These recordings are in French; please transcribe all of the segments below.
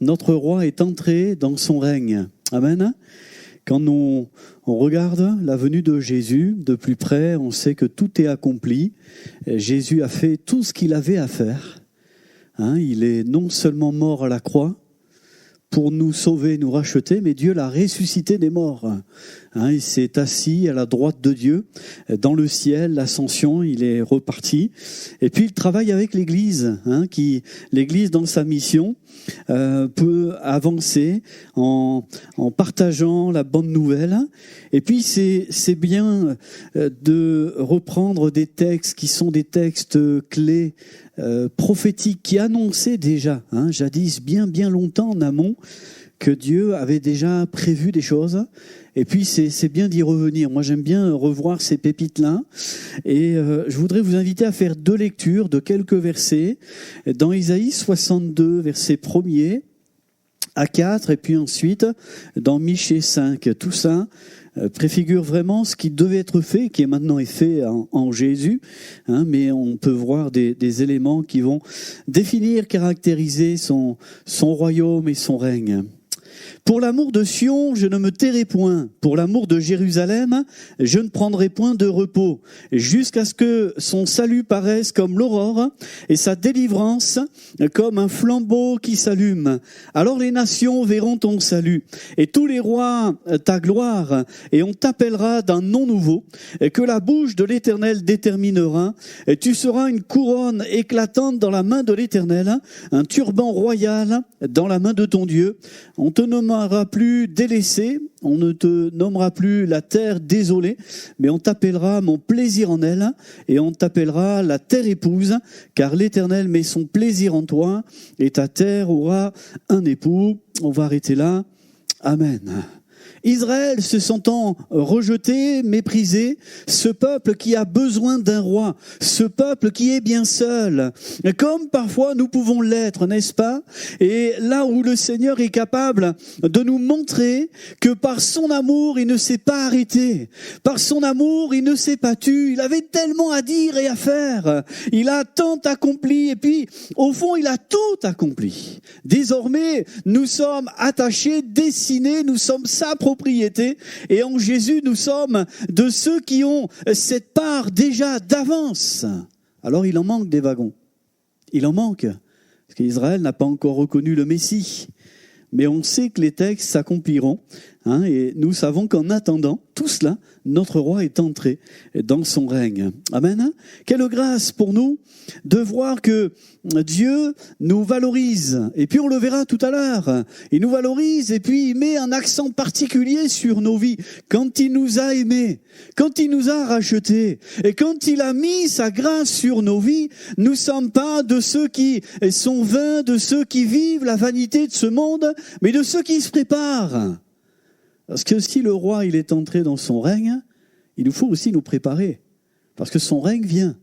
notre roi est entré dans son règne. Amen. Quand on regarde la venue de Jésus de plus près, on sait que tout est accompli. Jésus a fait tout ce qu'il avait à faire. Il est non seulement mort à la croix pour nous sauver, nous racheter, mais Dieu l'a ressuscité des morts. Il s'est assis à la droite de Dieu, dans le ciel, l'ascension, il est reparti. Et puis il travaille avec l'Église, l'Église dans sa mission peut avancer en partageant la bonne nouvelle. Et puis c'est bien de reprendre des textes qui sont des textes clés, prophétiques, qui annonçaient déjà, jadis bien longtemps en amont, que Dieu avait déjà prévu des choses. Et puis c'est bien d'y revenir. Moi j'aime bien revoir ces pépites-là. Et je voudrais vous inviter à faire 2 lectures de quelques versets. Dans Isaïe 62, verset 1er à 4, et puis ensuite dans Michée 5. Tout ça préfigure vraiment ce qui devait être fait, qui est maintenant fait en Jésus. Mais on peut voir des éléments qui vont définir, caractériser son royaume et son règne. Pour l'amour de Sion, je ne me tairai point. Pour l'amour de Jérusalem, je ne prendrai point de repos, jusqu'à ce que son salut paraisse comme l'aurore et sa délivrance comme un flambeau qui s'allume. Alors les nations verront ton salut et tous les rois ta gloire, et on t'appellera d'un nom nouveau que la bouche de l'Éternel déterminera. Et tu seras une couronne éclatante dans la main de l'Éternel, un turban royal dans la main de ton Dieu. On te nommera plus délaissé, on ne te nommera plus la terre désolée, mais on t'appellera mon plaisir en elle, et on t'appellera la terre épouse, car l'Éternel met son plaisir en toi, et ta terre aura un époux. On va arrêter là. Amen. Israël se sentant rejeté, méprisé, ce peuple qui a besoin d'un roi, ce peuple qui est bien seul, comme parfois nous pouvons l'être, n'est-ce pas? Et là où le Seigneur est capable de nous montrer que par son amour, il ne s'est pas arrêté, par son amour, il ne s'est pas tu, il avait tellement à dire et à faire, il a tant accompli, et puis au fond, il a tout accompli. Désormais, nous sommes attachés, destinés, nous sommes sa propriété, et en Jésus nous sommes de ceux qui ont cette part déjà d'avance. Alors il en manque des wagons, il en manque, parce qu'Israël n'a pas encore reconnu le Messie, mais on sait que les textes s'accompliront, et nous savons qu'en attendant tout cela, notre roi est entré dans son règne. Amen. Quelle grâce pour nous de voir que Dieu nous valorise. Et puis on le verra tout à l'heure. Il nous valorise et puis il met un accent particulier sur nos vies. Quand il nous a aimés, quand il nous a rachetés, et quand il a mis sa grâce sur nos vies, nous ne sommes pas de ceux qui sont vains, de ceux qui vivent la vanité de ce monde, mais de ceux qui se préparent. Parce que si le roi il est entré dans son règne, il nous faut aussi nous préparer. Parce que son règne vient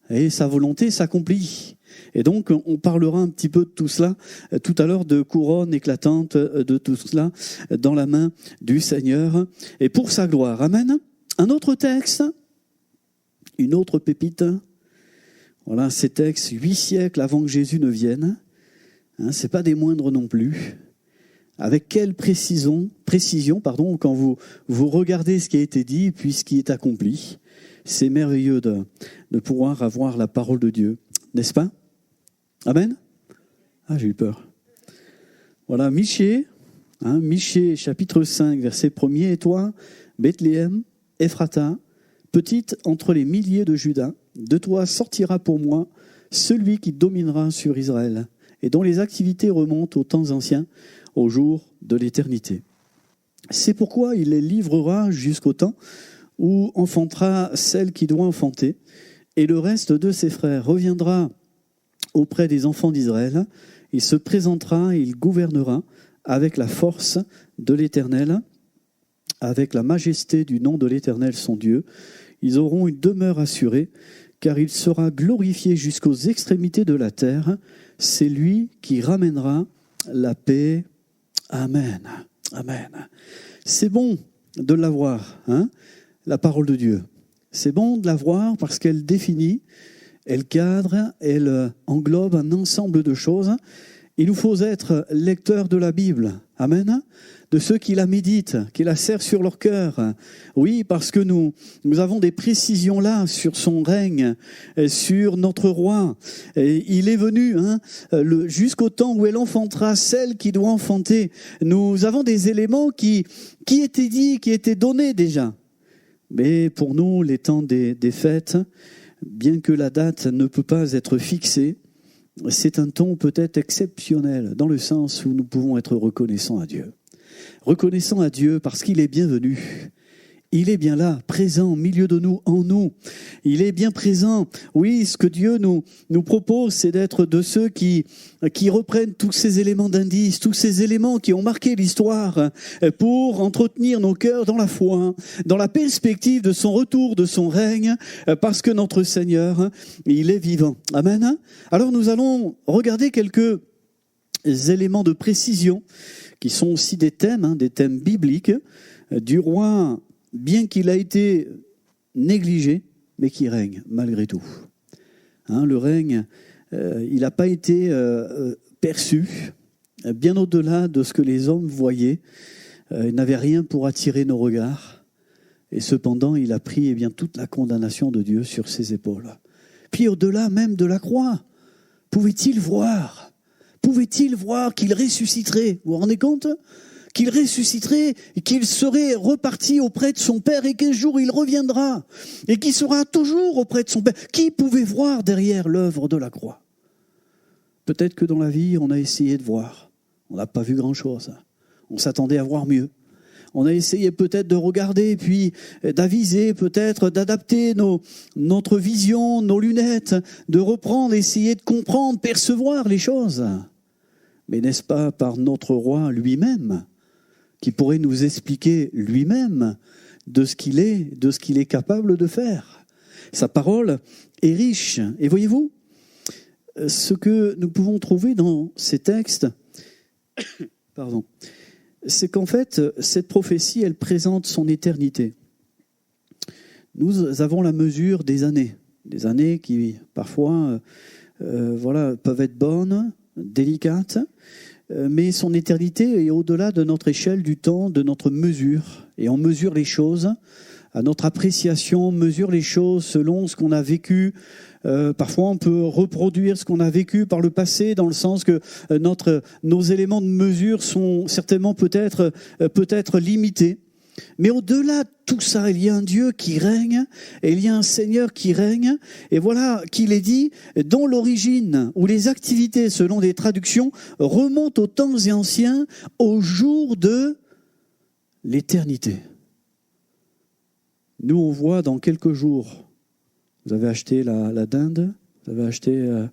et sa volonté s'accomplit. Et donc on parlera un petit peu de tout cela tout à l'heure, de couronne éclatante, de tout cela dans la main du Seigneur et pour sa gloire. Amen. Un autre texte, une autre pépite. Voilà, ces textes 8 siècles avant que Jésus ne vienne. C'est pas des moindres non plus. Avec quelle précision, quand vous regardez ce qui a été dit, puis ce qui est accompli. C'est merveilleux de pouvoir avoir la parole de Dieu, n'est-ce pas? Amen. J'ai eu peur. Voilà, Michée, Michée, chapitre 5, verset 1er. Et toi, Bethléem, Ephrata, petite entre les milliers de Juda, de toi sortira pour moi celui qui dominera sur Israël, et dont les activités remontent aux temps anciens, au jour de l'éternité. C'est pourquoi il les livrera jusqu'au temps où enfantera celle qui doit enfanter, et le reste de ses frères reviendra auprès des enfants d'Israël. Il se présentera et il gouvernera avec la force de l'Éternel, avec la majesté du nom de l'Éternel son Dieu. Ils auront une demeure assurée, car il sera glorifié jusqu'aux extrémités de la terre. C'est lui qui ramènera la paix. Amen. Amen. C'est bon de l'avoir, la parole de Dieu. C'est bon de l'avoir parce qu'elle définit, elle cadre, elle englobe un ensemble de choses. Il nous faut être lecteurs de la Bible. Amen. De ceux qui la méditent, qui la serrent sur leur cœur. Oui, parce que nous avons des précisions là sur son règne, sur notre roi. Et il est venu jusqu'au temps où elle enfantera celle qui doit enfanter. Nous avons des éléments qui étaient dits, qui étaient donnés déjà. Mais pour nous, les temps des fêtes, bien que la date ne peut pas être fixée, c'est un temps peut-être exceptionnel, dans le sens où nous pouvons être reconnaissants à Dieu. Reconnaissant à Dieu parce qu'il est bienvenu. Il est bien là, présent au milieu de nous, en nous. Il est bien présent. Oui, ce que Dieu nous propose, c'est d'être de ceux qui reprennent tous ces éléments d'indice, tous ces éléments qui ont marqué l'histoire pour entretenir nos cœurs dans la foi, dans la perspective de son retour, de son règne, parce que notre Seigneur, il est vivant. Amen. Alors nous allons regarder quelques éléments de précision qui sont aussi des thèmes bibliques du roi, bien qu'il a été négligé, mais qui règne malgré tout. Le règne, il n'a pas été perçu, bien au-delà de ce que les hommes voyaient. Il n'avait rien pour attirer nos regards. Et cependant, il a pris toute la condamnation de Dieu sur ses épaules. Puis au-delà même de la croix, pouvait-il voir qu'il ressusciterait? Vous vous rendez compte? Qu'il ressusciterait et qu'il serait reparti auprès de son Père et qu'un jour il reviendra et qu'il sera toujours auprès de son Père. Qui pouvait voir derrière l'œuvre de la croix? Peut-être que dans la vie, on a essayé de voir. On n'a pas vu grand-chose. On s'attendait à voir mieux. On a essayé peut-être de regarder, puis d'aviser, peut-être d'adapter notre vision, nos lunettes, de reprendre, essayer de comprendre, percevoir les choses. Mais n'est-ce pas par notre roi lui-même, qui pourrait nous expliquer lui-même de ce qu'il est capable de faire? Sa parole est riche. Et voyez-vous, ce que nous pouvons trouver dans ces textes, c'est qu'en fait, cette prophétie, elle présente son éternité. Nous avons la mesure des années qui parfois peuvent être bonnes, délicates, mais son éternité est au-delà de notre échelle du temps, de notre mesure. Et on mesure les choses à notre appréciation, on mesure les choses selon ce qu'on a vécu. Parfois, on peut reproduire ce qu'on a vécu par le passé, dans le sens que nos éléments de mesure sont certainement peut-être limités. Mais au-delà de tout ça, il y a un Dieu qui règne, et il y a un Seigneur qui règne, et voilà qu'il est dit, dont l'origine ou les activités, selon des traductions, remontent aux temps anciens, au jour de l'éternité. Nous, on voit dans quelques jours, vous avez acheté la dinde, vous avez acheté,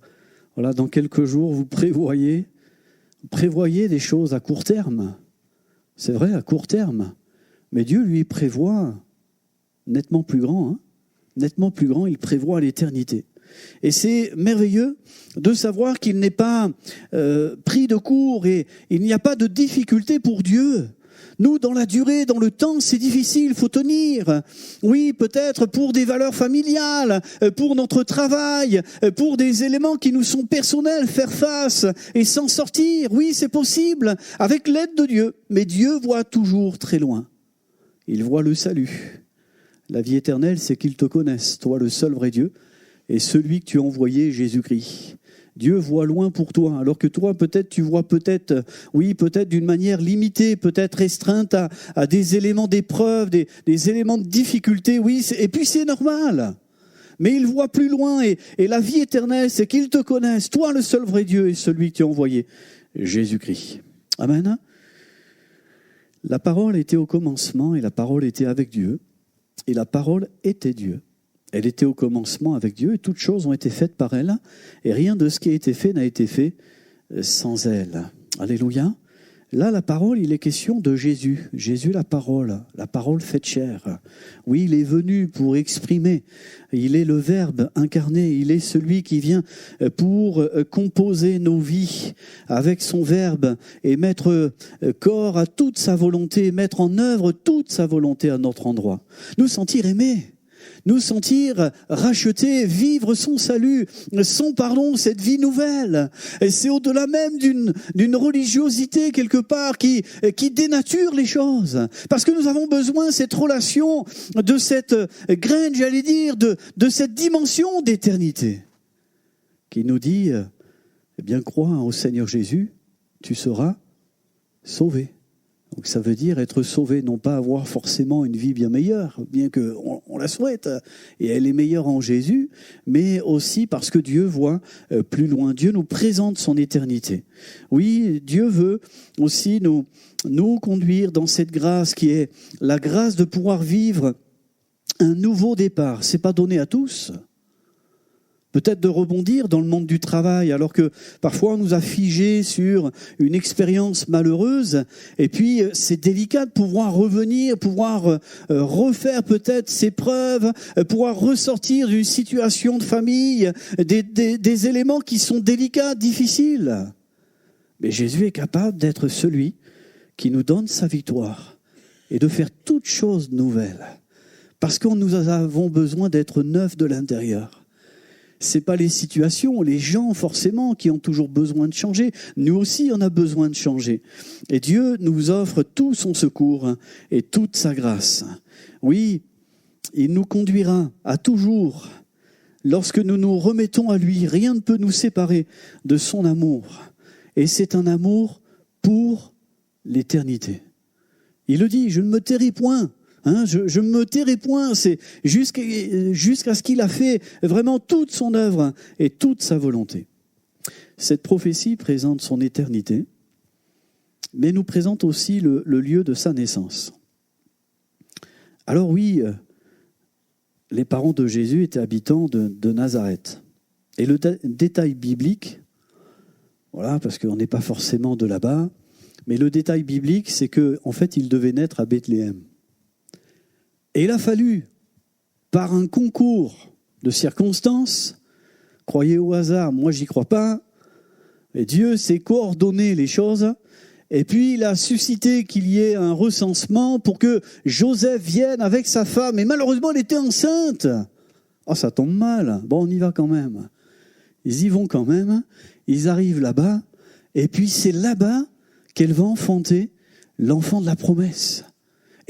dans quelques jours, vous prévoyez des choses à court terme. C'est vrai, à court terme. Mais Dieu, lui, prévoit nettement plus grand. Nettement plus grand, il prévoit l'éternité. Et c'est merveilleux de savoir qu'il n'est pas pris de court et il n'y a pas de difficulté pour Dieu. Nous, dans la durée, dans le temps, c'est difficile, il faut tenir. Oui, peut-être pour des valeurs familiales, pour notre travail, pour des éléments qui nous sont personnels, faire face et s'en sortir. Oui, c'est possible, avec l'aide de Dieu. Mais Dieu voit toujours très loin. Il voit le salut. La vie éternelle, c'est qu'il te connaisse, toi le seul vrai Dieu, et celui que tu as envoyé, Jésus-Christ. Dieu voit loin pour toi, alors que toi, peut-être, tu vois peut-être d'une manière limitée, peut-être restreinte à des éléments d'épreuve, des éléments de difficulté, et puis c'est normal. Mais il voit plus loin, et la vie éternelle, c'est qu'il te connaisse, toi le seul vrai Dieu, et celui que tu as envoyé, Jésus-Christ. Amen. La parole était au commencement et la parole était avec Dieu et la parole était Dieu. Elle était au commencement avec Dieu et toutes choses ont été faites par elle et rien de ce qui a été fait n'a été fait sans elle. Alléluia. Là, la parole, il est question de Jésus. Jésus, la parole faite chair. Oui, il est venu pour exprimer. Il est le Verbe incarné. Il est celui qui vient pour composer nos vies avec son Verbe et mettre corps à toute sa volonté, mettre en œuvre toute sa volonté à notre endroit. Nous sentir aimés. nous sentir rachetés, vivre son salut, son pardon, cette vie nouvelle. Et c'est au-delà même d'une religiosité quelque part qui dénature les choses. Parce que nous avons besoin de cette relation, de cette graine, j'allais dire, de cette dimension d'éternité qui nous dit, eh bien, crois au Seigneur Jésus, tu seras sauvé. Donc ça veut dire être sauvé, non pas avoir forcément une vie bien meilleure, bien qu'on la souhaite, et elle est meilleure en Jésus, mais aussi parce que Dieu voit plus loin. Dieu nous présente son éternité. Oui, Dieu veut aussi nous conduire dans cette grâce qui est la grâce de pouvoir vivre un nouveau départ. C'est pas donné à tous. Peut-être de rebondir dans le monde du travail, alors que parfois on nous a figés sur une expérience malheureuse, et puis c'est délicat de pouvoir revenir, pouvoir refaire peut-être ses preuves, pouvoir ressortir d'une situation de famille, des éléments qui sont délicats, difficiles. Mais Jésus est capable d'être celui qui nous donne sa victoire et de faire toutes choses nouvelles, parce que nous avons besoin d'être neufs de l'intérieur. C'est pas les situations, les gens forcément qui ont toujours besoin de changer. Nous aussi, on a besoin de changer. Et Dieu nous offre tout son secours et toute sa grâce. Oui, il nous conduira à toujours. Lorsque nous nous remettons à lui, rien ne peut nous séparer de son amour. Et c'est un amour pour l'éternité. Il le dit, je ne me tairai point. Je ne me tairai point, c'est jusqu'à ce qu'il a fait vraiment toute son œuvre et toute sa volonté. Cette prophétie présente son éternité, mais nous présente aussi le lieu de sa naissance. Alors oui, les parents de Jésus étaient habitants de Nazareth. Et le détail biblique, voilà, parce qu'on n'est pas forcément de là-bas, mais le détail biblique, c'est qu'en fait, il devait naître à Bethléem. Et il a fallu, par un concours de circonstances, croyez au hasard, moi j'y crois pas, et Dieu s'est coordonné les choses, et puis il a suscité qu'il y ait un recensement pour que Joseph vienne avec sa femme, et malheureusement elle était enceinte. Oh, ça tombe mal, bon on y va quand même. Ils y vont quand même, ils arrivent là-bas, et puis c'est là-bas qu'elle va enfanter l'enfant de la promesse.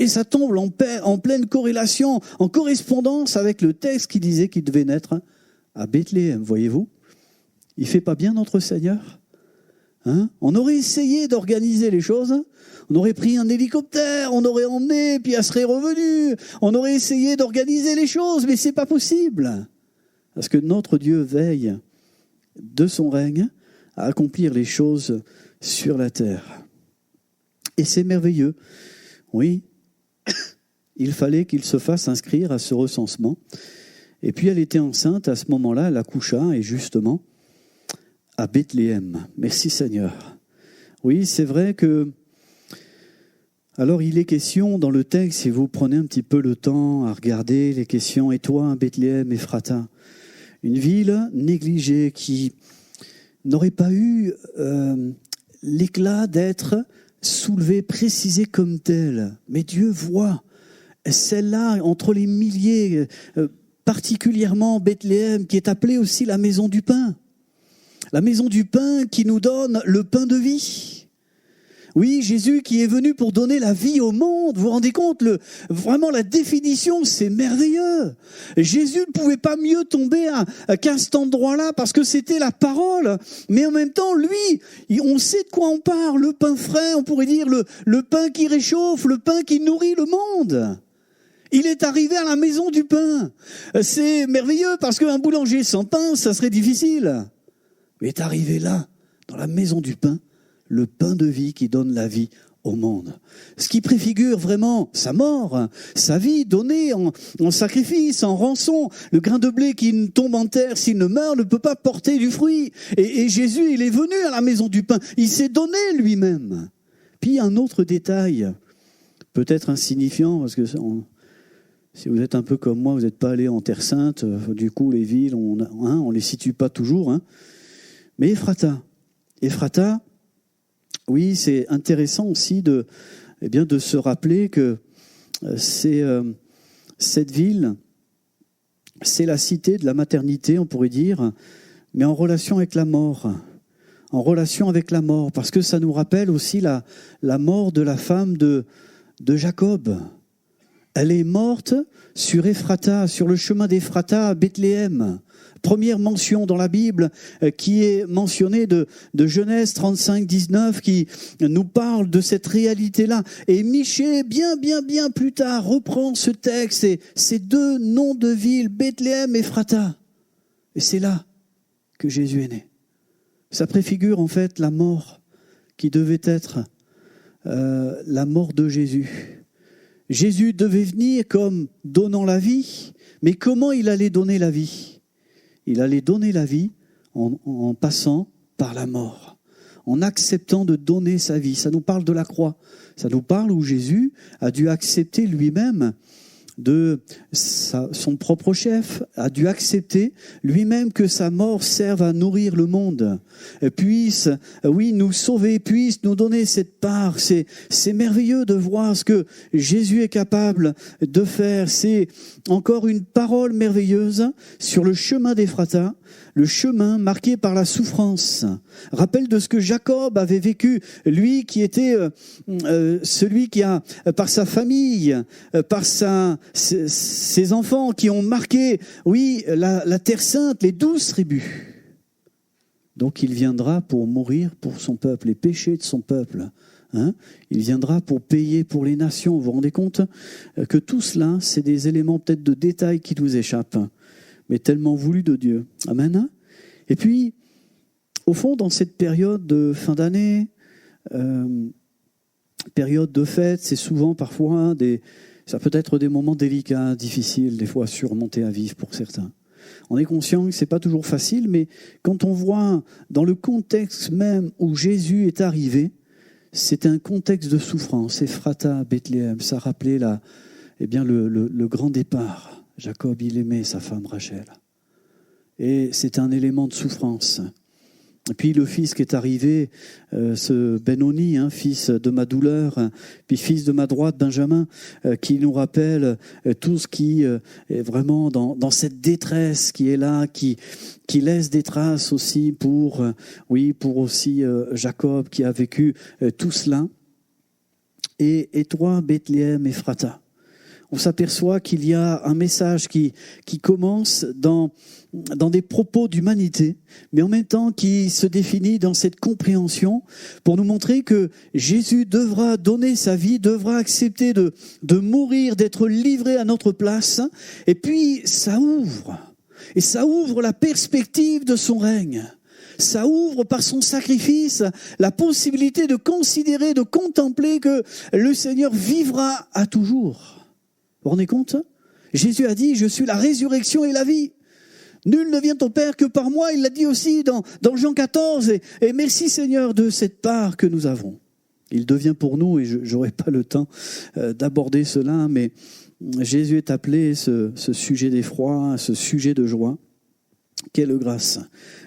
Et ça tombe en pleine corrélation, en correspondance avec le texte qui disait qu'il devait naître à Bethléem, voyez-vous. Il ne fait pas bien notre Seigneur ? On aurait essayé d'organiser les choses, on aurait pris un hélicoptère, on aurait emmené, puis elle serait revenue, on aurait essayé d'organiser les choses, mais ce n'est pas possible. Parce que notre Dieu veille de son règne à accomplir les choses sur la terre. Et c'est merveilleux, oui. Il fallait qu'il se fasse inscrire à ce recensement. Et puis elle était enceinte, à ce moment-là, elle accoucha, et justement, à Bethléem. Merci Seigneur. Oui, c'est vrai que... Alors il est question dans le texte, si vous prenez un petit peu le temps à regarder les questions, et toi, Bethléem, Ephrata, une ville négligée qui n'aurait pas eu l'éclat d'être soulevée, précisée comme telle. Mais Dieu voit celle-là, entre les milliers, particulièrement Bethléem, qui est appelée aussi la maison du pain. La maison du pain qui nous donne le pain de vie. Oui, Jésus qui est venu pour donner la vie au monde. Vous vous rendez compte, vraiment la définition, c'est merveilleux. Jésus ne pouvait pas mieux tomber qu'à cet endroit-là parce que c'était la parole. Mais en même temps, lui, on sait de quoi on parle. Le pain frais, on pourrait dire le pain qui réchauffe, le pain qui nourrit le monde. Il est arrivé à la maison du pain. C'est merveilleux parce qu'un boulanger sans pain, ça serait difficile. Il est arrivé là, dans la maison du pain, le pain de vie qui donne la vie au monde. Ce qui préfigure vraiment sa mort, sa vie donnée en sacrifice, en rançon. Le grain de blé qui tombe en terre, s'il ne meurt, ne peut pas porter du fruit. Et Jésus, il est venu à la maison du pain. Il s'est donné lui-même. Puis un autre détail, peut-être insignifiant, parce que si vous êtes un peu comme moi, vous n'êtes pas allé en Terre Sainte, du coup les villes, on les situe pas toujours. Mais Ephrata, oui, c'est intéressant aussi de se rappeler que c'est cette ville c'est la cité de la maternité, on pourrait dire, mais en relation avec la mort. En relation avec la mort, parce que ça nous rappelle aussi la mort de la femme de Jacob. Elle est morte sur Ephrata, sur le chemin d'Ephrata à Bethléem. Première mention dans la Bible qui est mentionnée de Genèse 35, 19, qui nous parle de cette réalité-là. Et Michée, bien plus tard, reprend ce texte et ces deux noms de villes, Bethléem et Ephrata. Et c'est là que Jésus est né. Ça préfigure en fait la mort qui devait être la mort de Jésus. Jésus devait venir comme donnant la vie, mais comment il allait donner la vie ? Il allait donner la vie en passant par la mort, en acceptant de donner sa vie. Ça nous parle de la croix. Ça nous parle où Jésus a dû accepter lui-même de son propre chef, a dû accepter lui-même que sa mort serve à nourrir le monde, puisse, oui, nous sauver, puisse nous donner cette part. C'est merveilleux de voir ce que Jésus est capable de faire. C'est encore une parole merveilleuse sur le chemin d'Ephrata, le chemin marqué par la souffrance. Rappel de ce que Jacob avait vécu, lui qui était celui qui a, par sa famille, par ses enfants qui ont marqué, oui, la terre sainte, les 12 tribus. Donc il viendra pour mourir pour son peuple, les péchés de son peuple. Il viendra pour payer pour les nations. Vous vous rendez compte que tout cela, c'est des éléments peut-être de détail qui nous échappent, mais tellement voulus de Dieu. Amen. Et puis, au fond, dans cette période de fin d'année, période de fête, c'est souvent parfois ça peut être des moments délicats, difficiles, des fois à surmonter, à vivre pour certains. On est conscient que ce n'est pas toujours facile, mais quand on voit dans le contexte même où Jésus est arrivé, c'est un contexte de souffrance. Ephrata, Bethléem, ça rappelait le grand départ. Jacob, il aimait sa femme Rachel. Et c'est un élément de souffrance. Et puis le fils qui est arrivé, ce Benoni, fils de ma douleur, puis fils de ma droite, Benjamin, qui nous rappelle tout ce qui est vraiment dans cette détresse qui est là, qui laisse des traces aussi pour aussi Jacob qui a vécu tout cela. Et toi, Bethléem, Ephrata. On s'aperçoit qu'il y a un message qui commence dans des propos d'humanité, mais en même temps qui se définit dans cette compréhension pour nous montrer que Jésus devra donner sa vie, devra accepter de mourir, d'être livré à notre place. Et puis, ça ouvre la perspective de son règne. Ça ouvre par son sacrifice la possibilité de considérer, de contempler que le Seigneur vivra à toujours. Vous vous rendez compte ? Jésus a dit « Je suis la résurrection et la vie ». Nul ne vient au Père que par moi. Il l'a dit aussi dans Jean 14. Et merci Seigneur de cette part que nous avons. Il devient pour nous, et je n'aurai pas le temps d'aborder cela, mais Jésus est appelé ce sujet d'effroi, ce sujet de joie. Quelle grâce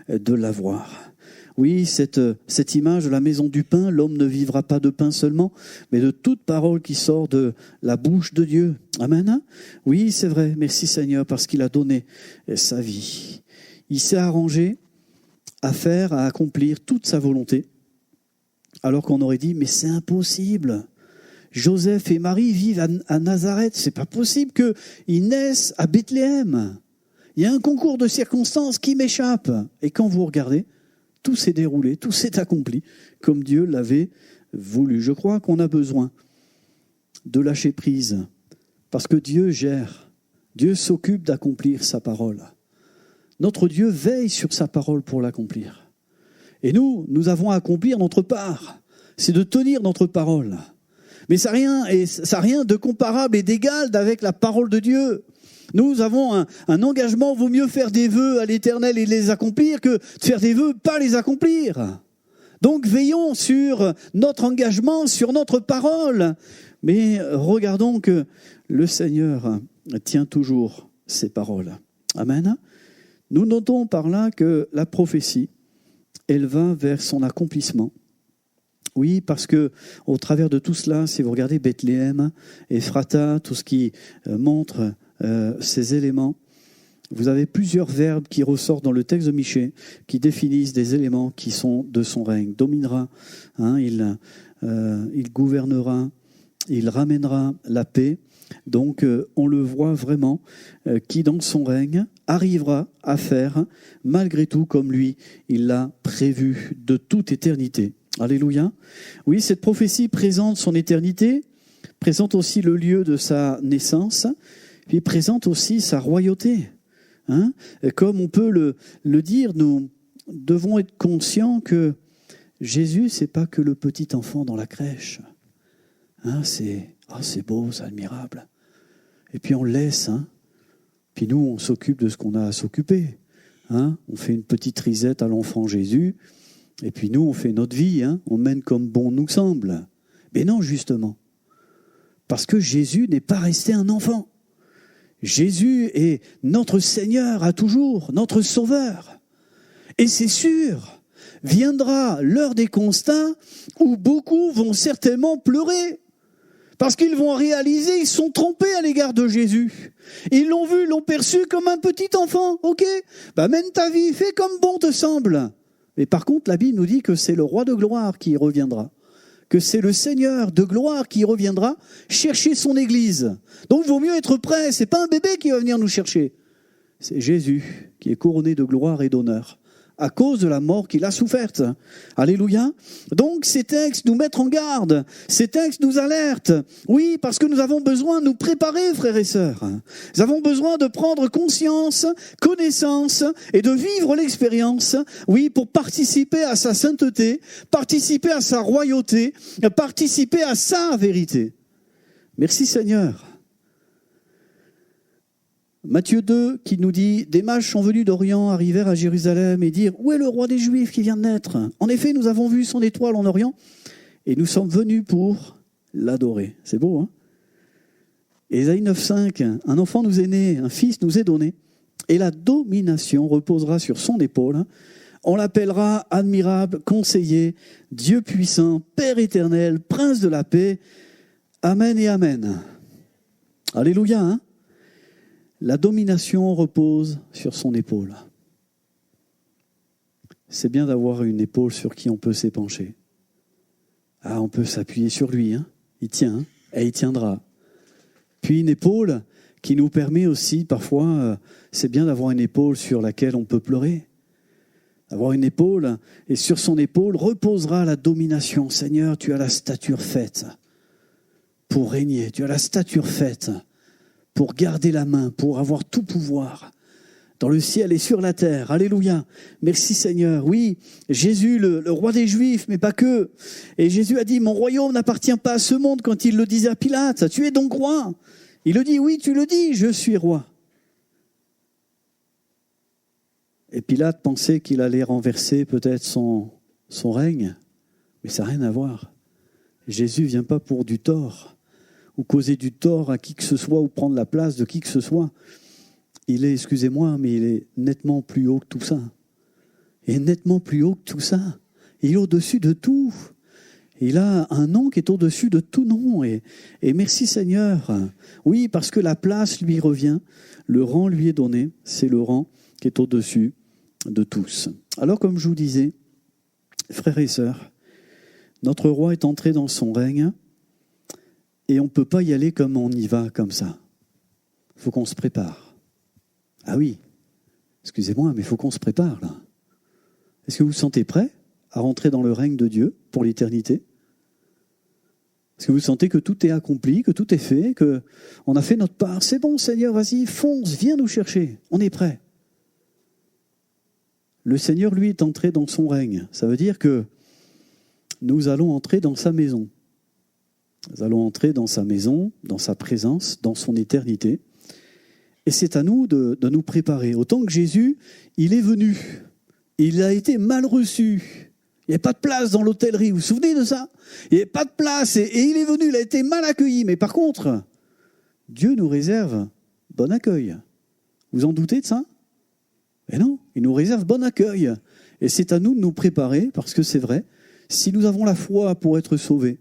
de l'avoir. Oui, cette image de la maison du pain, l'homme ne vivra pas de pain seulement, mais de toute parole qui sort de la bouche de Dieu. Amen. Oui, c'est vrai. Merci Seigneur parce qu'il a donné sa vie. Il s'est arrangé à accomplir toute sa volonté, alors qu'on aurait dit, mais c'est impossible. Joseph et Marie vivent à Nazareth. C'est pas possible qu'ils naissent à Bethléem. Il y a un concours de circonstances qui m'échappe. Et quand vous regardez, tout s'est déroulé, tout s'est accompli comme Dieu l'avait voulu. Je crois qu'on a besoin de lâcher prise parce que Dieu gère, Dieu s'occupe d'accomplir sa parole. Notre Dieu veille sur sa parole pour l'accomplir. Et nous avons à accomplir notre part, c'est de tenir notre parole. Mais ça n'a rien de comparable et d'égal avec la parole de Dieu. Nous avons un engagement, vaut mieux faire des vœux à l'Éternel et les accomplir que de faire des vœux, pas les accomplir. Donc veillons sur notre engagement, sur notre parole. Mais regardons que le Seigneur tient toujours ses paroles. Amen. Nous notons par là que la prophétie, elle va vers son accomplissement. Oui, parce que au travers de tout cela, si vous regardez Bethléem, Ephrata, tout ce qui montre ces éléments, vous avez plusieurs verbes qui ressortent dans le texte de Michée, qui définissent des éléments qui sont de son règne. Dominera, il gouvernera, il ramènera la paix. Donc on le voit vraiment, qui dans son règne arrivera à faire, malgré tout, comme lui, il l'a prévu de toute éternité. Alléluia. Oui, cette prophétie présente son éternité, présente aussi le lieu de sa naissance, puis présente aussi sa royauté. Comme on peut le dire, nous devons être conscients que Jésus, c'est pas que le petit enfant dans la crèche. C'est beau, c'est admirable. Et puis on le laisse. Puis nous, on s'occupe de ce qu'on a à s'occuper. On fait une petite risette à l'enfant Jésus. Et puis nous, on fait notre vie. On mène comme bon nous semble. Mais non, justement. Parce que Jésus n'est pas resté un enfant. Jésus est notre Seigneur à toujours, notre Sauveur. Et c'est sûr, viendra l'heure des constats où beaucoup vont certainement pleurer. Parce qu'ils vont réaliser, ils sont trompés à l'égard de Jésus. Ils l'ont vu, l'ont perçu comme un petit enfant. Ok, mène ta vie, fais comme bon te semble. Mais par contre, la Bible nous dit que c'est le roi de gloire qui reviendra. Que c'est le Seigneur de gloire qui reviendra chercher son Église. Donc il vaut mieux être prêt, c'est pas un bébé qui va venir nous chercher. C'est Jésus qui est couronné de gloire et d'honneur à cause de la mort qu'il a soufferte. Alléluia. Donc ces textes nous mettent en garde, ces textes nous alertent. Oui, parce que nous avons besoin de nous préparer, frères et sœurs. Nous avons besoin de prendre conscience, connaissance et de vivre l'expérience, oui, pour participer à sa sainteté, participer à sa royauté, participer à sa vérité. Merci Seigneur. Matthieu 2 qui nous dit « Des mages sont venus d'Orient, arrivèrent à Jérusalem et dirent « Où est le roi des Juifs qui vient de naître ? En effet, nous avons vu son étoile en Orient et nous sommes venus pour l'adorer. » C'est beau, Ésaïe 9,5 « Un enfant nous est né, un fils nous est donné et la domination reposera sur son épaule. On l'appellera admirable, conseiller, Dieu puissant, Père éternel, Prince de la paix. Amen et Amen. » Alléluia, La domination repose sur son épaule. C'est bien d'avoir une épaule sur qui on peut s'épancher. On peut s'appuyer sur lui, il tient, et il tiendra. Puis une épaule qui nous permet aussi, parfois, c'est bien d'avoir une épaule sur laquelle on peut pleurer. Avoir une épaule, et sur son épaule reposera la domination. Seigneur, tu as la stature faite pour régner, tu as la stature faite pour garder la main, pour avoir tout pouvoir dans le ciel et sur la terre. Alléluia. Merci Seigneur. Oui, Jésus, le roi des Juifs, mais pas que. Et Jésus a dit, mon royaume n'appartient pas à ce monde quand il le disait à Pilate. Tu es donc roi. Il le dit, oui, tu le dis, je suis roi. Et Pilate pensait qu'il allait renverser peut-être son règne, mais ça n'a rien à voir. Jésus ne vient pas pour du tort, ou causer du tort à qui que ce soit, ou prendre la place de qui que ce soit. Il est, excusez-moi, mais il est nettement plus haut que tout ça. Il est nettement plus haut que tout ça. Il est au-dessus de tout. Il a un nom qui est au-dessus de tout nom. Et merci Seigneur. Oui, parce que la place lui revient. Le rang lui est donné. C'est le rang qui est au-dessus de tous. Alors, comme je vous disais, frères et sœurs, notre roi est entré dans son règne. Et on ne peut pas y aller comme on y va, comme ça. Il faut qu'on se prépare. Ah oui, excusez-moi, mais il faut qu'on se prépare, là. Est-ce que vous vous sentez prêt à rentrer dans le règne de Dieu pour l'éternité ? Est-ce que vous sentez que tout est accompli, que tout est fait, qu'on a fait notre part ? C'est bon, Seigneur, vas-y, fonce, viens nous chercher. On est prêt. Le Seigneur, lui, est entré dans son règne. Ça veut dire que nous allons entrer dans sa maison. Nous allons entrer dans sa maison, dans sa présence, dans son éternité. Et c'est à nous de nous préparer. Autant que Jésus, il est venu. Il a été mal reçu. Il n'y avait pas de place dans l'hôtellerie. Vous vous souvenez de ça ? Il n'y avait pas de place. Et il est venu, il a été mal accueilli. Mais par contre, Dieu nous réserve bon accueil. Vous en doutez de ça ? Mais non, il nous réserve bon accueil. Et c'est à nous de nous préparer, parce que c'est vrai, si nous avons la foi pour être sauvés,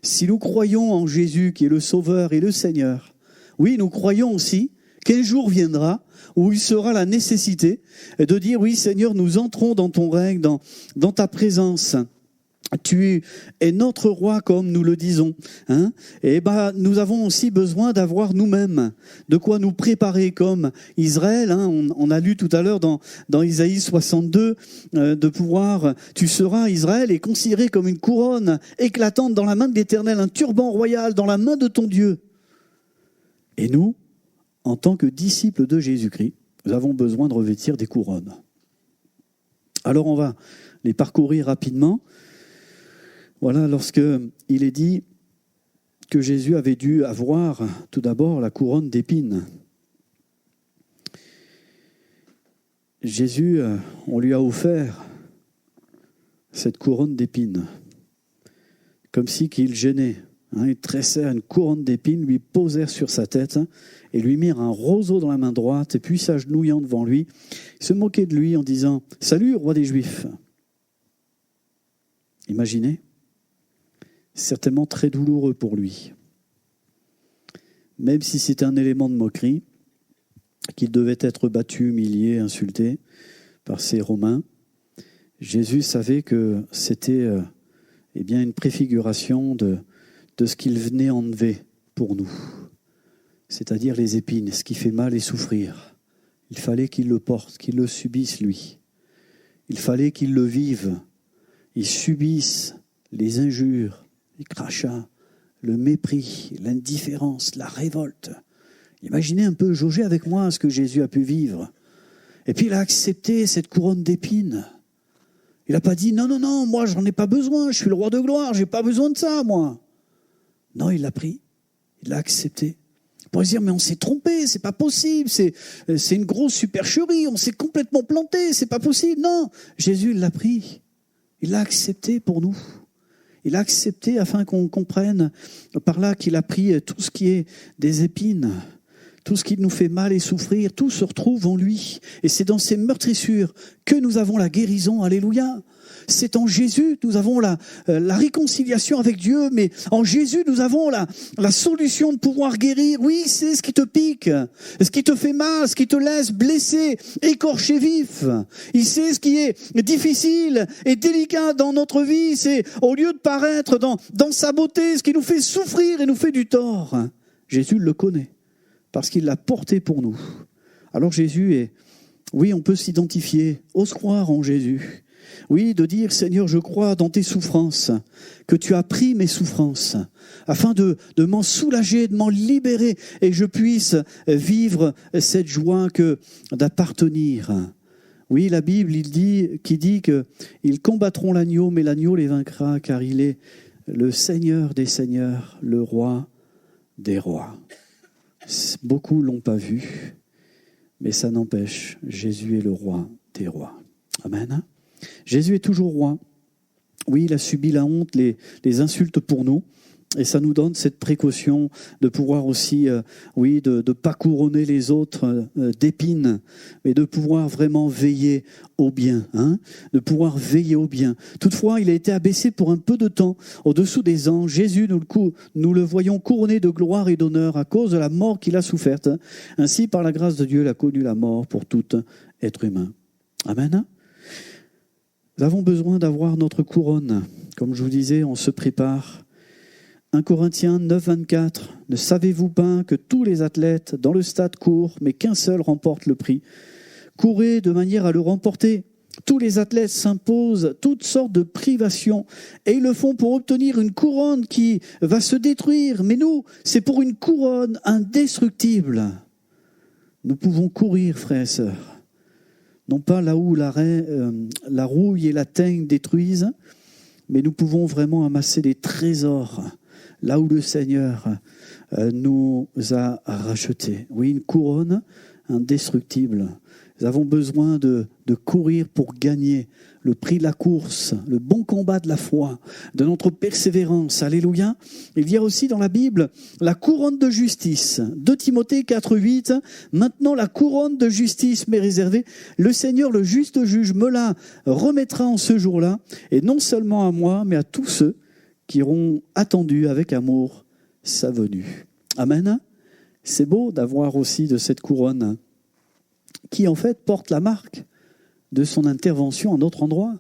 si nous croyons en Jésus qui est le Sauveur et le Seigneur, oui, nous croyons aussi Quel jour viendra où il sera la nécessité de dire, oui Seigneur, nous entrons dans ton règne, dans ta présence. Tu es notre roi, comme nous le disons. Et nous avons aussi besoin d'avoir nous-mêmes de quoi nous préparer comme Israël. On a lu tout à l'heure dans Isaïe 62 de pouvoir. Tu seras, Israël, est considéré comme une couronne éclatante dans la main de l'Éternel, un turban royal dans la main de ton Dieu. Et nous, en tant que disciples de Jésus-Christ, nous avons besoin de revêtir des couronnes. Alors on va les parcourir rapidement. Voilà, lorsque il est dit que Jésus avait dû avoir tout d'abord la couronne d'épines. Jésus, on lui a offert cette couronne d'épines, comme si qu'il gênait. Ils tressèrent une couronne d'épines, lui posèrent sur sa tête et lui mirent un roseau dans la main droite et puis s'agenouillant devant lui, ils se moquaient de lui en disant « Salut, roi des Juifs !» Imaginez, certainement très douloureux pour lui. Même si c'était un élément de moquerie, qu'il devait être battu, humilié, insulté par ces Romains, Jésus savait que c'était une préfiguration de ce qu'il venait enlever pour nous, c'est-à-dire les épines, ce qui fait mal et souffrir. Il fallait qu'il le porte, qu'il le subisse lui. Il fallait qu'il le vive. Il subisse les injures, les crachats, le mépris, l'indifférence, la révolte. Imaginez un peu, jaugez avec moi ce que Jésus a pu vivre. Et puis il a accepté cette couronne d'épines. Il n'a pas dit « Non, moi j'en ai pas besoin, je suis le roi de gloire, j'ai pas besoin de ça, moi ». Non, il l'a pris, il l'a accepté. On pourrait se dire, mais on s'est trompé, c'est pas possible, c'est une grosse supercherie, on s'est complètement planté, c'est pas possible. Non, Jésus l'a pris, il l'a accepté pour nous. Il l'a accepté afin qu'on comprenne par là qu'il a pris tout ce qui est des épines, tout ce qui nous fait mal et souffrir, tout se retrouve en lui. Et c'est dans ces meurtrissures que nous avons la guérison, alléluia. C'est en Jésus que nous avons la réconciliation avec Dieu, mais en Jésus nous avons la solution de pouvoir guérir. Oui, c'est ce qui te pique, ce qui te fait mal, ce qui te laisse blessé, écorché vif. Il sait ce qui est difficile et délicat dans notre vie. C'est au lieu de paraître dans sa beauté, ce qui nous fait souffrir et nous fait du tort. Jésus le connaît parce qu'il l'a porté pour nous. Alors Jésus est... Oui, on peut s'identifier, ose croire en Jésus. Oui, de dire, Seigneur, je crois dans tes souffrances, que tu as pris mes souffrances, afin de m'en soulager, de m'en libérer, et que je puisse vivre cette joie que d'appartenir. Oui, la Bible, qui dit qu'ils combattront l'agneau, mais l'agneau les vaincra, car il est le Seigneur des seigneurs, le roi des rois. Beaucoup ne l'ont pas vu, mais ça n'empêche, Jésus est le roi des rois. Amen. Jésus est toujours roi. Oui, il a subi la honte, les insultes pour nous. Et ça nous donne cette précaution de pouvoir aussi, de ne pas couronner les autres d'épines, mais de pouvoir vraiment veiller au bien, de pouvoir veiller au bien. Toutefois, il a été abaissé pour un peu de temps au-dessous des anges. Jésus, nous le voyons couronné de gloire et d'honneur à cause de la mort qu'il a soufferte. Ainsi, par la grâce de Dieu, il a connu la mort pour tout être humain. Amen. Nous avons besoin d'avoir notre couronne. Comme je vous disais, on se prépare. 1 Corinthiens 9, 24. Ne savez-vous pas que tous les athlètes dans le stade courent, mais qu'un seul remporte le prix? Courez de manière à le remporter. Tous les athlètes s'imposent toutes sortes de privations et ils le font pour obtenir une couronne qui va se détruire. Mais nous, c'est pour une couronne indestructible. Nous pouvons courir, frères et sœurs. Non pas là où la rouille et la teigne détruisent, mais nous pouvons vraiment amasser des trésors là où le Seigneur nous a rachetés. Oui, une couronne indestructible. Nous avons besoin de courir pour gagner le prix de la course, le bon combat de la foi, de notre persévérance. Alléluia. Il y a aussi dans la Bible la couronne de justice. 2 Timothée 4, 8. Maintenant, la couronne de justice m'est réservée. Le Seigneur, le juste juge, me la remettra en ce jour-là. Et non seulement à moi, mais à tous ceux qui auront attendu avec amour sa venue. Amen. C'est beau d'avoir aussi de cette couronne qui en fait porte la marque de son intervention à notre endroit.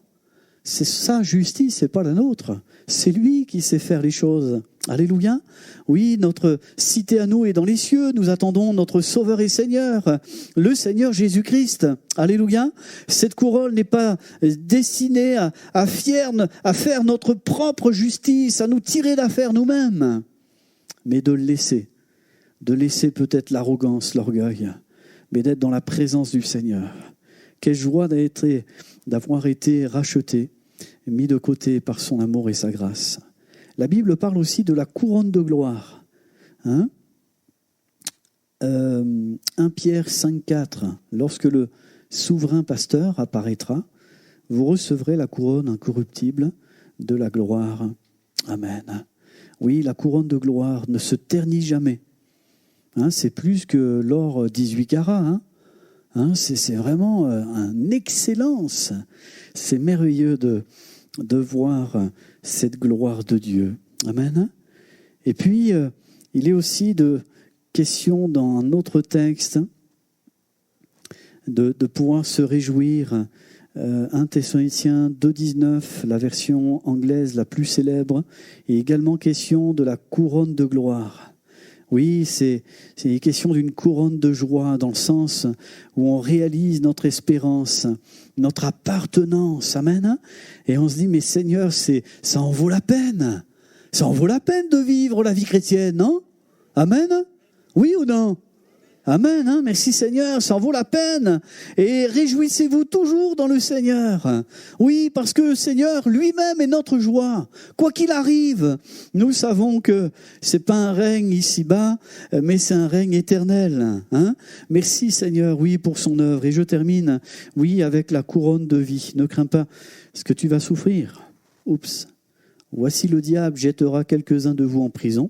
C'est sa justice, c'est pas la nôtre. C'est lui qui sait faire les choses. Alléluia. Oui, notre cité à nous est dans les cieux. Nous attendons notre Sauveur et Seigneur, le Seigneur Jésus-Christ. Alléluia. Cette couronne n'est pas destinée à faire notre propre justice, à nous tirer d'affaire nous-mêmes, mais de laisser peut-être l'arrogance, l'orgueil, mais d'être dans la présence du Seigneur. Quelle joie d'avoir été racheté, mis de côté par son amour et sa grâce. La Bible parle aussi de la couronne de gloire. 1 Pierre 5,4. Lorsque le souverain pasteur apparaîtra, vous recevrez la couronne incorruptible de la gloire. Amen. Oui, la couronne de gloire ne se ternit jamais. C'est plus que l'or 18 carats. C'est vraiment une excellence. C'est merveilleux de voir cette gloire de Dieu. Amen. Et puis, il est aussi de question dans un autre texte de pouvoir se réjouir. 1 Thessaloniciens 2,19, la version anglaise la plus célèbre, et également question de la couronne de gloire. Oui, c'est une question d'une couronne de joie dans le sens où on réalise notre espérance, notre appartenance. Amen. Et on se dit, mais Seigneur, ça en vaut la peine. Ça en vaut la peine de vivre la vie chrétienne, non? Amen. Oui ou non? Amen, merci Seigneur, ça en vaut la peine. Et réjouissez-vous toujours dans le Seigneur. Oui, parce que le Seigneur lui-même est notre joie. Quoi qu'il arrive, nous savons que c'est pas un règne ici-bas, mais c'est un règne éternel. Merci Seigneur, oui, pour son œuvre. Et je termine, oui, avec la couronne de vie. Ne crains pas, parce que tu vas souffrir. Oups. Voici le diable jettera quelques-uns de vous en prison,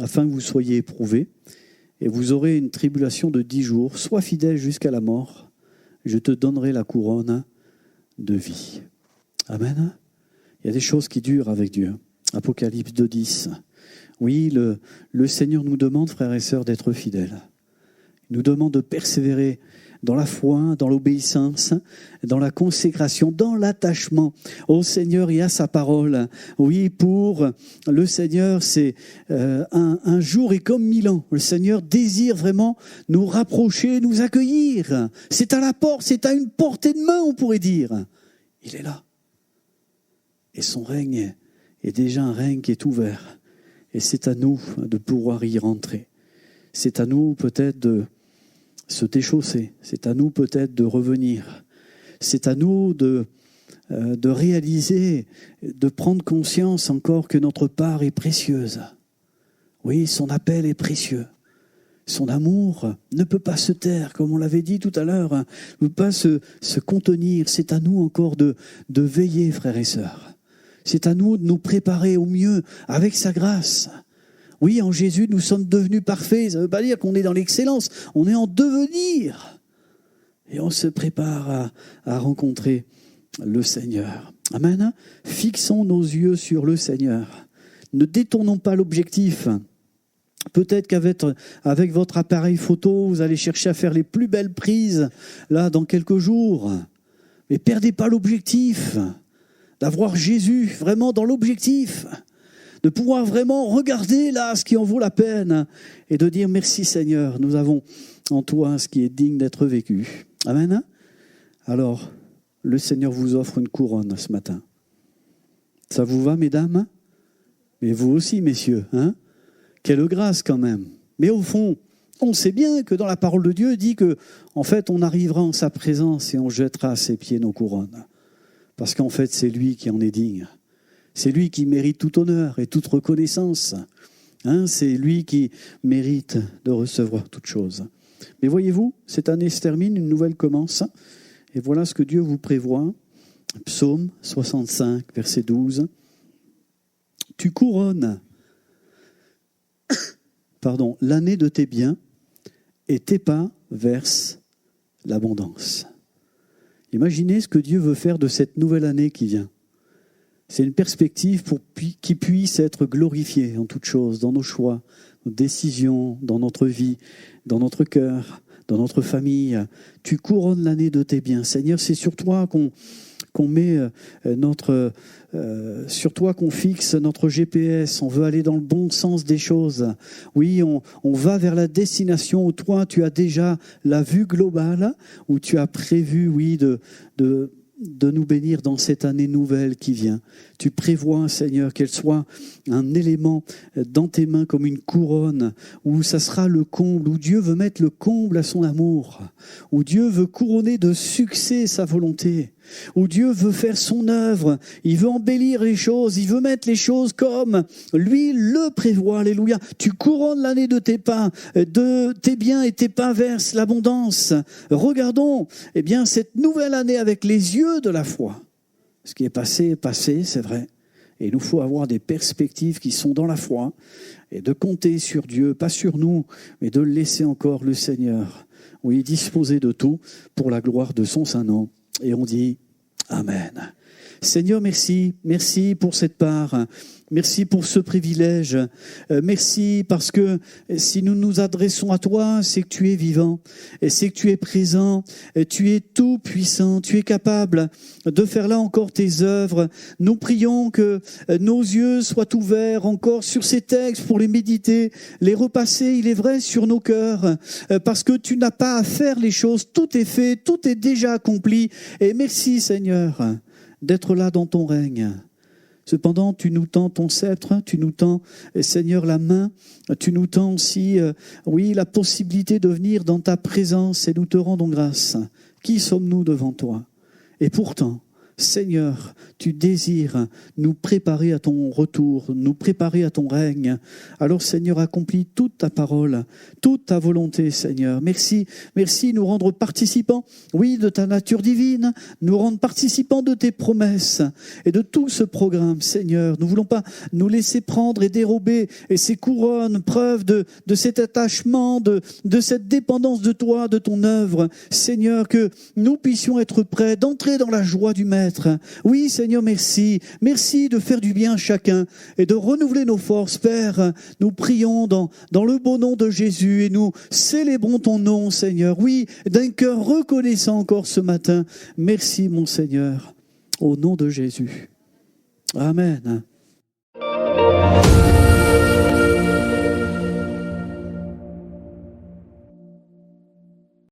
afin que vous soyez éprouvés. Et vous aurez une tribulation de 10 jours. Sois fidèle jusqu'à la mort. Je te donnerai la couronne de vie. Amen. Il y a des choses qui durent avec Dieu. Apocalypse 2,10. Oui, le Seigneur nous demande, frères et sœurs, d'être fidèles. Il nous demande de persévérer dans la foi, dans l'obéissance, dans la consécration, dans l'attachement au Seigneur et à sa parole. Oui, pour le Seigneur, c'est un jour est comme 1000 ans. Le Seigneur désire vraiment nous rapprocher, nous accueillir. C'est à la porte, c'est à une portée de main, on pourrait dire. Il est là. Et son règne est déjà un règne qui est ouvert. Et c'est à nous de pouvoir y rentrer. C'est à nous peut-être de se déchausser. C'est à nous peut-être de revenir. C'est à nous de réaliser, de prendre conscience encore que notre part est précieuse. Oui, son appel est précieux. Son amour ne peut pas se taire, comme on l'avait dit tout à l'heure, ne peut pas se contenir. C'est à nous encore de veiller, frères et sœurs. C'est à nous de nous préparer au mieux avec sa grâce. Oui, en Jésus, nous sommes devenus parfaits. Ça ne veut pas dire qu'on est dans l'excellence. On est en devenir. Et on se prépare à rencontrer le Seigneur. Amen. Fixons nos yeux sur le Seigneur. Ne détournons pas l'objectif. Peut-être qu'avec votre appareil photo, vous allez chercher à faire les plus belles prises, là, dans quelques jours. Mais perdez pas l'objectif d'avoir Jésus vraiment dans l'objectif. De pouvoir vraiment regarder là ce qui en vaut la peine et de dire merci Seigneur, nous avons en toi ce qui est digne d'être vécu. Amen. Alors, le Seigneur vous offre une couronne ce matin. Ça vous va, mesdames? Mais vous aussi, messieurs. Quelle grâce quand même. Mais au fond, on sait bien que dans la parole de Dieu, il dit que, en fait, on arrivera en sa présence et on jettera à ses pieds nos couronnes. Parce qu'en fait, c'est lui qui en est digne. C'est lui qui mérite tout honneur et toute reconnaissance. C'est lui qui mérite de recevoir toute chose. Mais voyez-vous, cette année se termine, une nouvelle commence. Et voilà ce que Dieu vous prévoit. Psaume 65, verset 12. Tu couronnes l'année de tes biens et tes pas versent l'abondance. Imaginez ce que Dieu veut faire de cette nouvelle année qui vient. C'est une perspective pour qu'il puisse être glorifié en toutes choses, dans nos choix, nos décisions, dans notre vie, dans notre cœur, dans notre famille. Tu couronnes l'année de tes biens. Seigneur, c'est sur toi qu'on met sur toi qu'on fixe notre GPS. On veut aller dans le bon sens des choses. Oui, on va vers la destination où toi, tu as déjà la vue globale, où tu as prévu, oui, de nous bénir dans cette année nouvelle qui vient. Tu prévois, Seigneur, qu'elle soit un élément dans tes mains comme une couronne, où ça sera le comble, où Dieu veut mettre le comble à son amour, où Dieu veut couronner de succès sa volonté, où Dieu veut faire son œuvre, il veut embellir les choses, il veut mettre les choses comme lui le prévoit. Alléluia. Tu couronnes l'année de tes biens et tes pains versent l'abondance. Regardons, cette nouvelle année avec les yeux de la foi. Ce qui est passé, c'est vrai. Et il nous faut avoir des perspectives qui sont dans la foi et de compter sur Dieu, pas sur nous, mais de laisser encore le Seigneur, oui, disposer de tout pour la gloire de son saint nom. Et on dit Amen. Seigneur, merci pour cette part. Merci pour ce privilège. Merci parce que si nous nous adressons à toi, c'est que tu es vivant, et c'est que tu es présent, et tu es tout puissant, tu es capable de faire là encore tes œuvres. Nous prions que nos yeux soient ouverts encore sur ces textes pour les méditer, les repasser, il est vrai, sur nos cœurs, parce que tu n'as pas à faire les choses, tout est fait, tout est déjà accompli. Et merci Seigneur d'être là dans ton règne. Cependant, tu nous tends ton sceptre, tu nous tends, Seigneur, la main, tu nous tends aussi, la possibilité de venir dans ta présence et nous te rendons grâce. Qui sommes-nous devant toi? Et pourtant, Seigneur, tu désires nous préparer à ton retour, nous préparer à ton règne. Alors Seigneur, accomplis toute ta parole, toute ta volonté, Seigneur. Merci, nous rendre participants, oui, de ta nature divine, nous rendre participants de tes promesses et de tout ce programme, Seigneur. Nous ne voulons pas nous laisser prendre et dérober et ces couronnes, preuve de cet attachement, de cette dépendance de toi, de ton œuvre. Seigneur, que nous puissions être prêts d'entrer dans la joie du Maître. Oui, Seigneur, merci de faire du bien à chacun et de renouveler nos forces. Père, nous prions dans le beau nom de Jésus et nous célébrons ton nom, Seigneur. Oui, d'un cœur reconnaissant encore ce matin. Merci, mon Seigneur, au nom de Jésus. Amen.